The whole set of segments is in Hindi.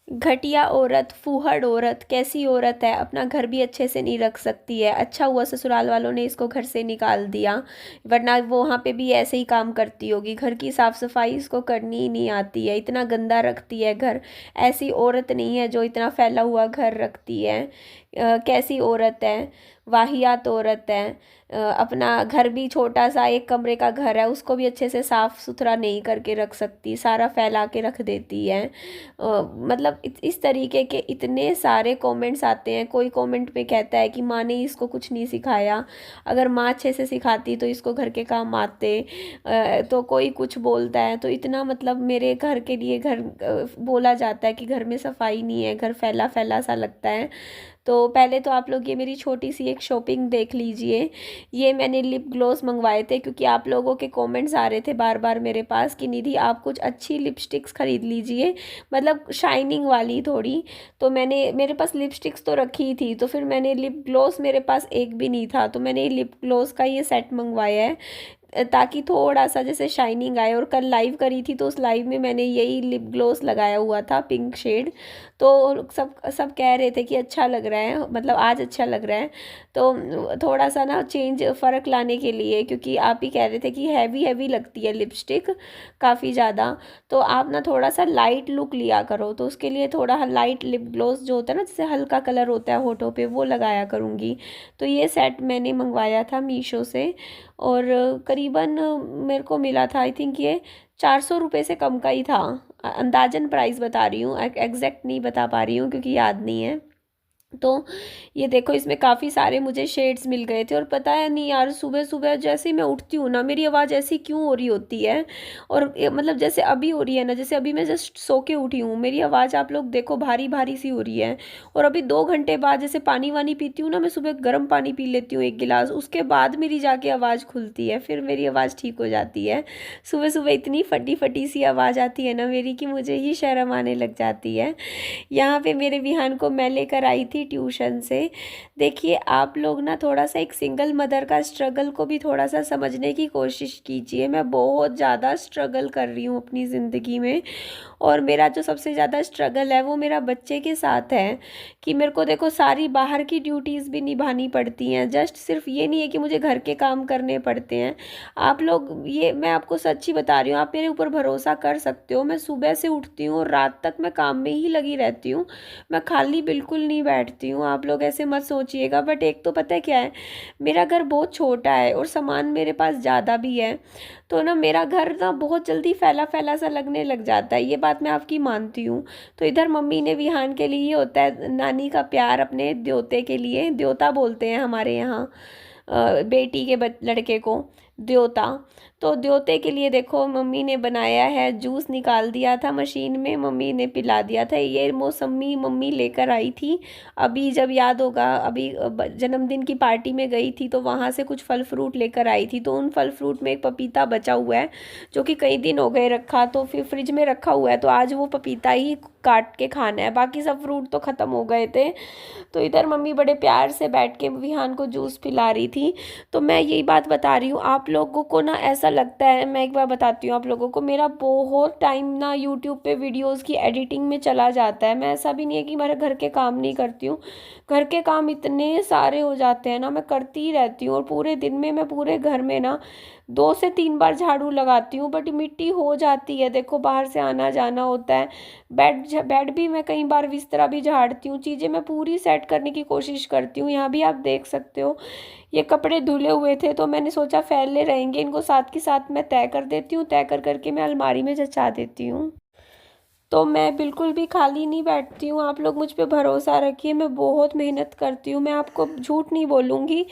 घटिया औरत, फूहड़ औरत, कैसी औरत है, अपना घर भी अच्छे से नहीं रख सकती है। अच्छा हुआ ससुराल वालों ने इसको घर से निकाल दिया, वरना वो वहाँ पे भी ऐसे ही काम करती होगी। घर की साफ सफाई इसको करनी ही नहीं आती है, इतना गंदा रखती है घर। ऐसी औरत नहीं है जो इतना फैला हुआ घर रखती है। कैसी औरत है, वाहियात औरत है। अपना घर भी छोटा सा एक कमरे का घर है, उसको भी अच्छे से साफ सुथरा नहीं करके रख सकती, सारा फैला के रख देती है। मतलब इस तरीके के इतने सारे कमेंट्स आते हैं। कोई कमेंट पे कहता है कि माँ ने इसको कुछ नहीं सिखाया, अगर माँ अच्छे से सिखाती तो इसको घर के काम आते। तो कोई कुछ बोलता है, तो इतना मतलब मेरे घर के लिए घर बोला जाता है कि घर में सफाई नहीं है, घर फैला फैला सा लगता है। तो पहले तो आप लोग ये मेरी छोटी सी एक शॉपिंग देख लीजिए। ये मैंने लिप ग्लॉस मंगवाए थे क्योंकि आप लोगों के कमेंट्स आ रहे थे बार बार मेरे पास कि निधि आप कुछ अच्छी लिपस्टिक्स खरीद लीजिए, मतलब शाइनिंग वाली थोड़ी। तो मैंने, मेरे पास लिपस्टिक्स तो रखी थी, तो फिर मैंने लिप ग्लॉस, मेरे पास एक भी नहीं था, तो मैंने लिप ग्लॉस का ये सेट मंगवाया है ताकि थोड़ा सा जैसे शाइनिंग आए। और कल लाइव करी थी तो उस लाइव में मैंने यही लिप ग्लॉस लगाया हुआ था, पिंक शेड। तो सब सब कह रहे थे कि अच्छा लग रहा है, मतलब आज अच्छा लग रहा है। तो थोड़ा सा ना चेंज, फ़र्क लाने के लिए, क्योंकि आप ही कह रहे थे कि हैवी हैवी लगती है लिपस्टिक काफ़ी ज़्यादा, तो आप ना थोड़ा सा लाइट लुक लिया करो। तो उसके लिए थोड़ा लाइट लिप ग्लॉस जो होता है ना, जैसे हल्का कलर होता है होठों पे, वो लगाया करूँगी। तो ये सेट मैंने मंगवाया था मीशो से, और करीबन मेरे को मिला था, आई थिंक ये 400 रुपये से कम का ही था। अंदाजन प्राइस बता रही हूँ, एग्जैक्ट नहीं बता पा रही हूँ क्योंकि याद नहीं है। तो ये देखो, इसमें काफ़ी सारे मुझे शेड्स मिल गए थे। और पता है नहीं यार, सुबह सुबह जैसे ही मैं उठती हूँ ना, मेरी आवाज़ ऐसी क्यों हो रही होती है। और मतलब जैसे अभी हो रही है ना, जैसे अभी मैं जस्ट सो के उठी हूँ, मेरी आवाज़ आप लोग देखो भारी भारी सी हो रही है। और अभी 2 घंटे बाद जैसे पानी वानी पीती हूँ ना, मैं सुबह गर्म पानी पी लेती हूँ 1 गिलास, उसके बाद मेरी जाके आवाज़ खुलती है, फिर मेरी आवाज़ ठीक हो जाती है। सुबह सुबह इतनी फटी फटी सी आवाज़ आती है ना मेरी कि मुझे ही शर्म आने लग जाती है। यहाँ पे मेरे विहान को मैं लेकर आई थी ट्यूशन से। देखिए आप लोग ना थोड़ा सा एक सिंगल मदर का स्ट्रगल को भी थोड़ा सा समझने की कोशिश कीजिए। मैं बहुत ज़्यादा स्ट्रगल कर रही हूँ अपनी ज़िंदगी में, और मेरा जो सबसे ज़्यादा स्ट्रगल है वो मेरा बच्चे के साथ है। कि मेरे को देखो सारी बाहर की ड्यूटीज़ भी निभानी पड़ती हैं, जस्ट सिर्फ ये नहीं है कि मुझे घर के काम करने पड़ते हैं। आप लोग, ये मैं आपको सच्ची बता रही हूँ, आप मेरे ऊपर भरोसा कर सकते हो। मैं सुबह से उठती हूँ और रात तक मैं काम में ही लगी रहती हूँ, मैं खाली बिल्कुल नहीं बैठती हूँ। आप लोग ऐसे मत सोचिएगा। बट एक तो पता है क्या है, मेरा घर बहुत छोटा है और सामान मेरे पास ज़्यादा भी है, तो ना मेरा घर ना बहुत जल्दी फैला फैला सा लगने लग जाता है। ये बात मैं आपकी मानती हूँ। तो इधर मम्मी ने विहान के लिए, ये होता है नानी का प्यार अपने द्योते के लिए, द्योता बोलते हैं हमारे यहाँ बेटी के लड़के को द्योता। तो द्योते के लिए देखो मम्मी ने बनाया है, जूस निकाल दिया था मशीन में, मम्मी ने पिला दिया था। ये मौसमी मम्मी लेकर आई थी अभी, जब याद होगा अभी जन्मदिन की पार्टी में गई थी तो वहाँ से कुछ फल फ्रूट लेकर आई थी। तो उन फल फ्रूट में एक पपीता बचा हुआ है जो कि कई दिन हो गए रखा, तो फिर फ्रिज में रखा हुआ है, तो आज वो पपीता ही काट के खाना है, बाकी सब फ्रूट तो ख़त्म हो गए थे। तो इधर मम्मी बड़े प्यार से बैठ के विहान को जूस पिला रही थी। तो मैं यही बात बता रही हूँ आप लोगों को ना, ऐसा लगता है, मैं एक बार बताती हूँ आप लोगों को, मेरा बहुत टाइम ना यूट्यूब पे वीडियोस की एडिटिंग में चला जाता है। मैं, ऐसा भी नहीं है कि मेरे घर के काम नहीं करती हूँ, घर के काम इतने सारे हो जाते हैं ना, मैं करती ही रहती हूँ। और पूरे दिन में मैं पूरे घर में ना 2 से 3 बार झाड़ू लगाती हूँ, बट मिट्टी हो जाती है, देखो बाहर से आना जाना होता है। बेड बेड भी मैं कई बार, बिस्तरा भी झाड़ती हूँ, चीज़ें मैं पूरी सेट करने की कोशिश करती हूँ। यहाँ भी आप देख सकते हो, ये कपड़े धुले हुए थे तो मैंने सोचा फैले रहेंगे, इनको साथ के साथ मैं तय कर देती हूँ, तय कर करके मैं अलमारी में जचा देती हूँ। तो मैं बिल्कुल भी खाली नहीं बैठती हूँ, आप लोग मुझ पे भरोसा रखिए, मैं बहुत मेहनत करती हूँ। मैं आपको झूठ नहीं बोलूँगी,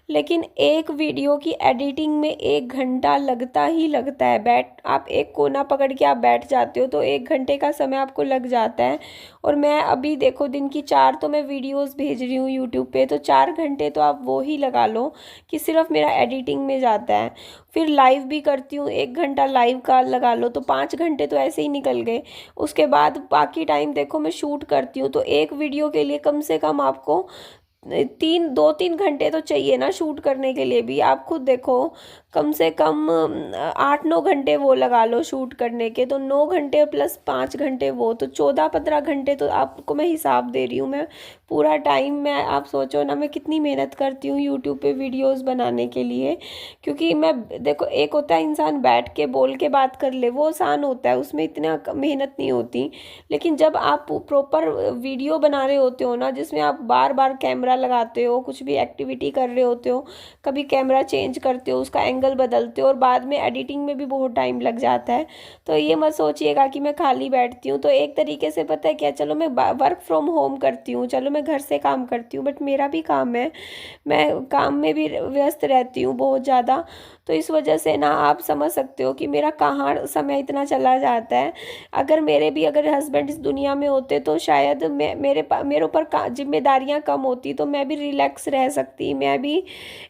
लेकिन एक वीडियो की एडिटिंग में 1 घंटा लगता ही लगता है। आप एक कोना पकड़ के आप बैठ जाते हो तो 1 घंटे का समय आपको लग जाता है। और मैं अभी देखो दिन की 4 तो मैं वीडियोस भेज रही हूँ यूट्यूब पे, तो 4 घंटे तो आप वो ही लगा लो कि सिर्फ मेरा एडिटिंग में जाता है। फिर लाइव भी करती हूँ, 1 घंटा लाइव का लगा लो तो 5 घंटे तो ऐसे ही निकल गए। उसके बाद बाकी टाइम देखो मैं शूट करती हूँ, तो एक वीडियो के लिए कम से कम आपको 2-3 घंटे तो चाहिए ना शूट करने के लिए भी। आप खुद देखो, कम से कम 8-9 घंटे वो लगा लो शूट करने के, तो 9 घंटे प्लस 5 घंटे वो, तो 14-15 घंटे तो आपको मैं हिसाब दे रही हूँ। मैं पूरा टाइम, मैं आप सोचो ना मैं कितनी मेहनत करती हूँ यूट्यूब पे वीडियोस बनाने के लिए। क्योंकि मैं देखो, एक होता है इंसान बैठ के बोल के बात कर ले, वो आसान होता है, उसमें इतना मेहनत नहीं होती। लेकिन जब आप प्रॉपर वीडियो बना रहे होते हो ना, जिसमें आप बार बार कैमरा लगाते हो, कुछ भी एक्टिविटी कर रहे होते हो, कभी कैमरा चेंज करते हो, उसका एंगल बदलते हो, और बाद में एडिटिंग में भी बहुत टाइम लग जाता है। तो ये मत सोचिएगा कि मैं खाली बैठती हूँ। तो एक तरीके से पता है क्या, चलो मैं वर्क फ्रॉम होम करती हूँ, चलो मैं घर से काम करती हूँ, बट मेरा भी काम है, मैं काम में भी व्यस्त रहती हूँ बहुत ज़्यादा। तो इस वजह से ना आप समझ सकते हो कि मेरा कहाँ समय इतना चला जाता है। अगर हस्बैंड इस दुनिया में होते तो शायद मेरे ऊपर जिम्मेदारियां कम होती, तो मैं भी रिलैक्स रह सकती, मैं भी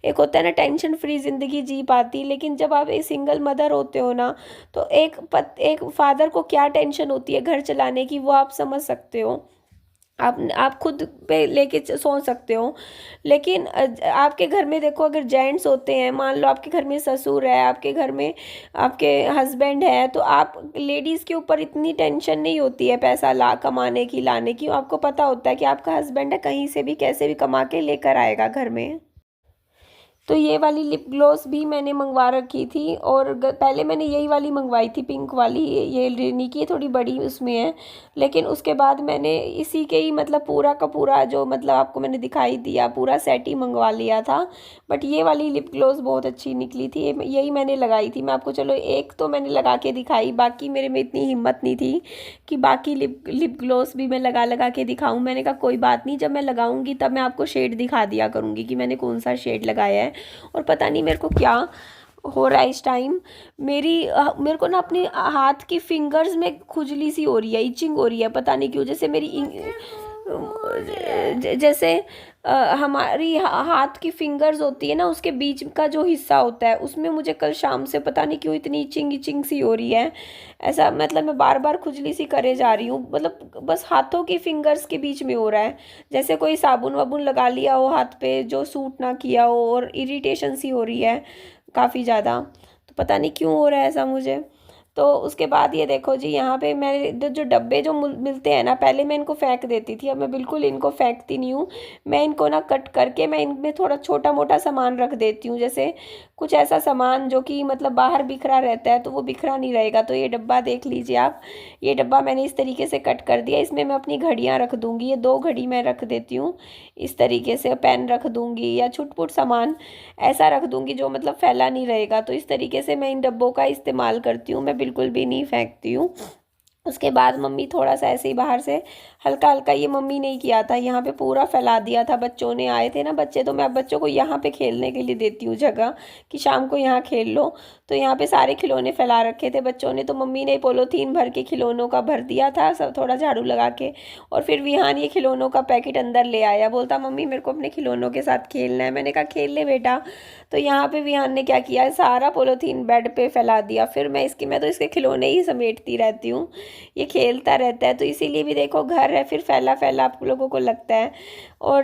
एक होता है ना टेंशन फ्री ज़िंदगी जी पाती। लेकिन जब आप एक सिंगल मदर होते हो ना, तो एक फादर को क्या टेंशन होती है घर चलाने की, वो आप समझ सकते हो। आप खुद पे लेके सोच सकते हो। लेकिन आपके घर में देखो, अगर जेंट्स होते हैं, मान लो आपके घर में ससुर है, आपके घर में आपके हस्बैंड है, तो आप लेडीज़ के ऊपर इतनी टेंशन नहीं होती है पैसा ला कमाने की, लाने की। आपको पता होता है कि आपका हस्बैंड है, कहीं से भी कैसे भी कमा के लेकर आएगा घर में। तो ये वाली लिप ग्लॉस भी मैंने मंगवा रखी थी, और पहले मैंने यही वाली मंगवाई थी, पिंक वाली, ये रेनी की थोड़ी बड़ी उसमें है। लेकिन उसके बाद मैंने इसी के ही मतलब पूरा का पूरा जो मतलब आपको मैंने दिखाई दिया, पूरा सेट ही मंगवा लिया था। बट ये वाली लिप ग्लॉस बहुत अच्छी निकली थी, यही मैंने लगाई थी। मैं आपको चलो एक तो मैंने लगा के दिखाई, बाकी मेरे में इतनी हिम्मत नहीं थी कि बाकी लिप ग्लॉस भी मैं लगा लगा के दिखाऊं। मैंने कहा कोई बात नहीं, जब मैं लगाऊंगी तब मैं आपको शेड दिखा दिया करूंगी कि मैंने कौन सा शेड लगाया है। और पता नहीं मेरे को क्या हो रहा है इस टाइम, मेरे को ना अपने हाथ की फिंगर्स में खुजली सी हो रही है, इचिंग हो रही है, पता नहीं क्यों। जैसे जैसे हमारी हाथ की फिंगर्स होती है ना, उसके बीच का जो हिस्सा होता है, उसमें मुझे कल शाम से पता नहीं क्यों इतनी इचिंग इचिंग सी हो रही है। ऐसा मतलब मैं बार बार खुजली सी करे जा रही हूँ, मतलब बस हाथों की फिंगर्स के बीच में हो रहा है, जैसे कोई साबुन वाबुन लगा लिया हो हाथ पे जो सूट ना किया हो, और इरिटेशन सी हो रही है काफ़ी ज़्यादा। तो पता नहीं क्यों हो रहा है ऐसा मुझे। तो उसके बाद ये देखो जी, यहाँ पे मेरे जो डब्बे जो मिलते हैं ना, पहले मैं इनको फेंक देती थी, अब मैं बिल्कुल इनको फेंकती नहीं हूँ। मैं इनको ना कट करके मैं इनमें थोड़ा छोटा मोटा सामान रख देती हूँ, जैसे कुछ ऐसा सामान जो कि मतलब बाहर बिखरा रहता है, तो वो बिखरा नहीं रहेगा। तो ये डब्बा देख लीजिए आप, ये डब्बा मैंने इस तरीके से कट कर दिया, इसमें मैं अपनी घड़ियाँ रख दूँगी, ये 2 घड़ी मैं रख देती हूँ इस तरीके से, पेन रख दूँगी या छुटपुट सामान ऐसा रख दूँगी जो मतलब फैला नहीं रहेगा। तो इस तरीके से मैं इन डब्बों का इस्तेमाल करती हूँ, मैं बिल्कुल भी नहीं फेंकती हूँ। उसके बाद मम्मी थोड़ा सा ऐसे ही बाहर से हल्का हल्का, ये मम्मी ने किया था, यहाँ पे पूरा फैला दिया था। बच्चों ने आए थे ना बच्चे, तो मैं अब बच्चों को यहाँ पे खेलने के लिए देती हूँ जगह, कि शाम को यहाँ खेल लो। तो यहाँ पे सारे खिलौने फैला रखे थे बच्चों ने, तो मम्मी ने पॉलीथीन भर के खिलौनों का भर दिया था सब, थोड़ा झाड़ू लगा के। और फिर विहान ये खिलौनों का पैकेट अंदर ले आया, बोलता मम्मी मेरे को अपने खिलौनों के साथ खेलना है। मैंने कहा खेल ले बेटा। तो यहाँ पे विहान ने क्या किया, सारा पॉलीथीन बेड पे फैला दिया। फिर मैं तो इसके खिलौने ही समेटती रहती हूँ, ये खेलता रहता है। तो इसीलिए भी देखो, घर है फिर फैला फैला आप लोगों को लगता है। और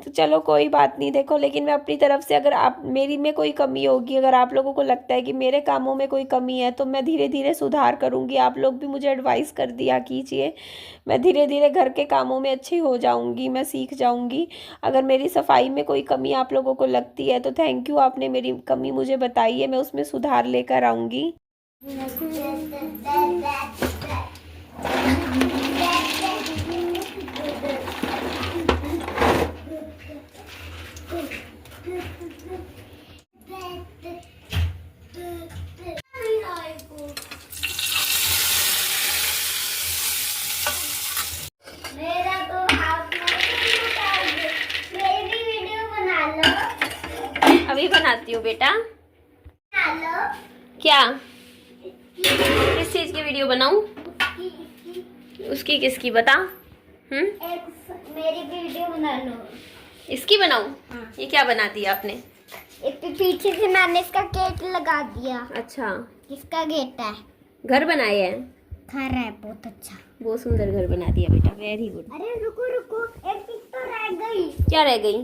चलो कोई बात नहीं, देखो लेकिन मैं अपनी तरफ से, अगर आप मेरी में कोई कमी होगी, अगर आप लोगों को लगता है कि मेरे कामों में कोई कमी है, तो मैं धीरे धीरे सुधार करूँगी। आप लोग भी मुझे एडवाइस कर दिया कीजिए, मैं धीरे धीरे घर के कामों में अच्छी हो जाऊँगी, मैं सीख जाऊँगी। अगर मेरी सफाई में कोई कमी आप लोगों को लगती है तो थैंक यू, आपने मेरी कमी मुझे बताई है, मैं उसमें सुधार लेकर आऊँगी। मेरा तो हाथ में मेरी भी वीडियो बना लो। अभी बनाती हूँ बेटा। बना लो। क्या, किस चीज़ की वीडियो बनाऊँ? इसकी उसकी किसकी बता? एक मेरी भी वीडियो बना लो। इसकी बनाऊँ? हाँ। ये क्या बना दिया आपने? एक तो पीछे से मैंने इसका गेट लगा दिया। अच्छा, किसका गेट है? घर बनाए हैं? घर है बहुत अच्छा। बहुत सुंदर घर बना दिया बेटा, वेरी गुड। अरे रुको रुको, एक चीज तो रह रह गई। क्या रह गई?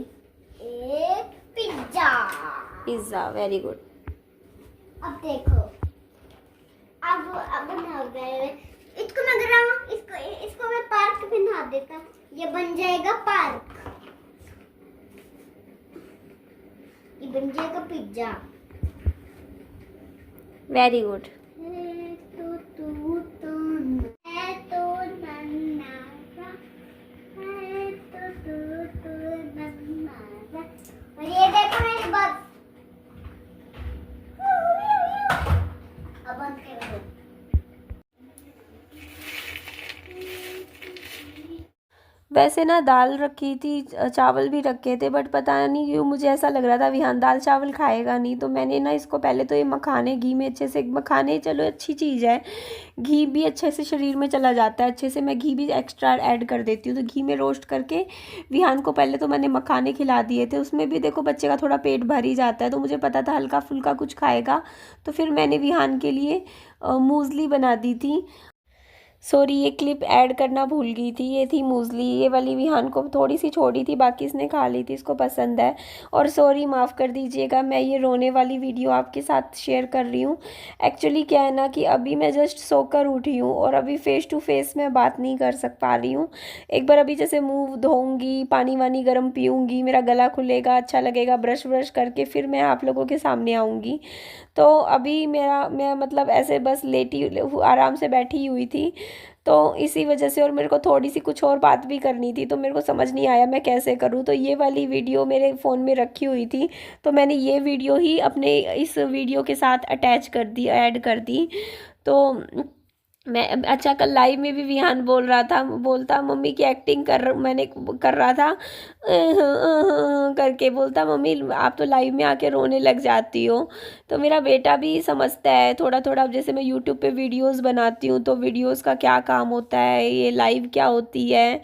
एक पिज्जा। Pizza, very good. अब देखो, अब बना गए। इसको मैं इसको मैं पार्क बना देता, ये बन जाएगा पार्क, ये बन जाएगा पिज्जा। Very good. और ये देखो मेरी बस। अब बंद कर दो। वैसे ना दाल रखी थी, चावल भी रखे थे, बट पता नहीं क्यों मुझे ऐसा लग रहा था विहान दाल चावल खाएगा नहीं, तो मैंने ना इसको पहले तो ये मखाने घी में अच्छे से, मखाने चलो अच्छी चीज़ है, घी भी अच्छे से शरीर में चला जाता है, अच्छे से मैं घी भी एक्स्ट्रा ऐड कर देती हूँ। तो घी में रोस्ट करके विहान को पहले तो मैंने मखाने खिला दिए थे, उसमें भी देखो बच्चे का थोड़ा पेट भर ही जाता है, तो मुझे पता था हल्का फुल्का कुछ खाएगा, तो फिर मैंने विहान के लिए मूसली बना दी थी। सॉरी, ये क्लिप ऐड करना भूल गई थी, ये थी मूसली, ये वाली विहान को थोड़ी सी छोड़ी थी, बाकी इसने खा ली थी, इसको पसंद है। और सॉरी, माफ़ कर दीजिएगा, मैं ये रोने वाली वीडियो आपके साथ शेयर कर रही हूँ। एक्चुअली क्या है ना कि अभी मैं जस्ट सोकर उठी हूँ और अभी फ़ेस टू फेस मैं बात नहीं कर पा रही हूँ। एक बार अभी जैसे मुँह धोऊँगी, पानी वानी गर्म पीऊँगी, मेरा गला खुलेगा, अच्छा लगेगा, ब्रश व्रश करके फिर मैं आप लोगों के सामने आऊँगी। तो अभी मैं मतलब ऐसे बस लेटी आराम से बैठी हुई थी, तो इसी वजह से, और मेरे को थोड़ी सी कुछ और बात भी करनी थी, तो मेरे को समझ नहीं आया मैं कैसे करूँ, तो ये वाली वीडियो मेरे फ़ोन में रखी हुई थी, तो मैंने ये वीडियो ही अपने इस वीडियो के साथ अटैच कर दी, ऐड कर दी। तो मैं अच्छा, कल लाइव में भी विहान बोलता मम्मी की एक्टिंग मैंने कर रहा था, करके बोलता मम्मी आप तो लाइव में आके रोने लग जाती हो। तो मेरा बेटा भी समझता है थोड़ा थोड़ा, अब जैसे मैं यूट्यूब पे वीडियोस बनाती हूँ, तो वीडियोस का क्या काम होता है, ये लाइव क्या होती है,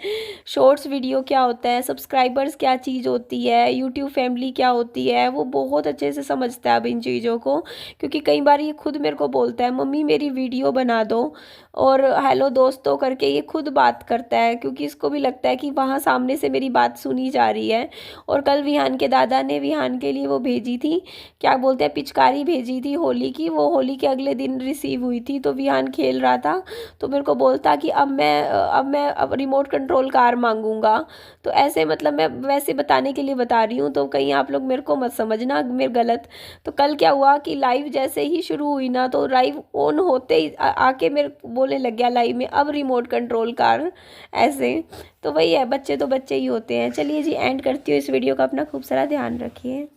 शॉर्ट्स वीडियो क्या होता है, सब्सक्राइबर्स क्या चीज़ होती है, यूट्यूब फैमिली क्या होती है, वो बहुत अच्छे से समझता है अब इन चीज़ों को, क्योंकि कई बार ये खुद मेरे को बोलता है मम्मी मेरी वीडियो बना दो, और हेलो दोस्तों करके ये खुद बात करता है, क्योंकि इसको भी लगता है कि वहाँ सामने से मेरी बात सुनी जा रही है। और कल विहान के दादा ने विहान के लिए वो भेजी थी, क्या बोलते हैं, पिचकारी भेजी थी होली की, वो होली के अगले दिन रिसीव हुई थी, तो विहान खेल रहा था, तो मेरे को बोलता कि अब रिमोट कंट्रोल कार मांगूंगा। तो ऐसे मतलब मैं वैसे बताने के लिए बता रही हूँ, तो कहीं आप लोग मेरे को मत समझना मेरे गलत। तो कल क्या हुआ कि लाइव जैसे ही शुरू हुई ना, तो लाइव ऑन होते ही आके मेरे बोलने लग गया लाइव में, अब रिमोट कंट्रोल कार, ऐसे। तो वही है, बच्चे तो बच्चे ही होते हैं। चलिए जी, एंड करती हूँ इस वीडियो का, अपना खूब सारा ध्यान रखिए।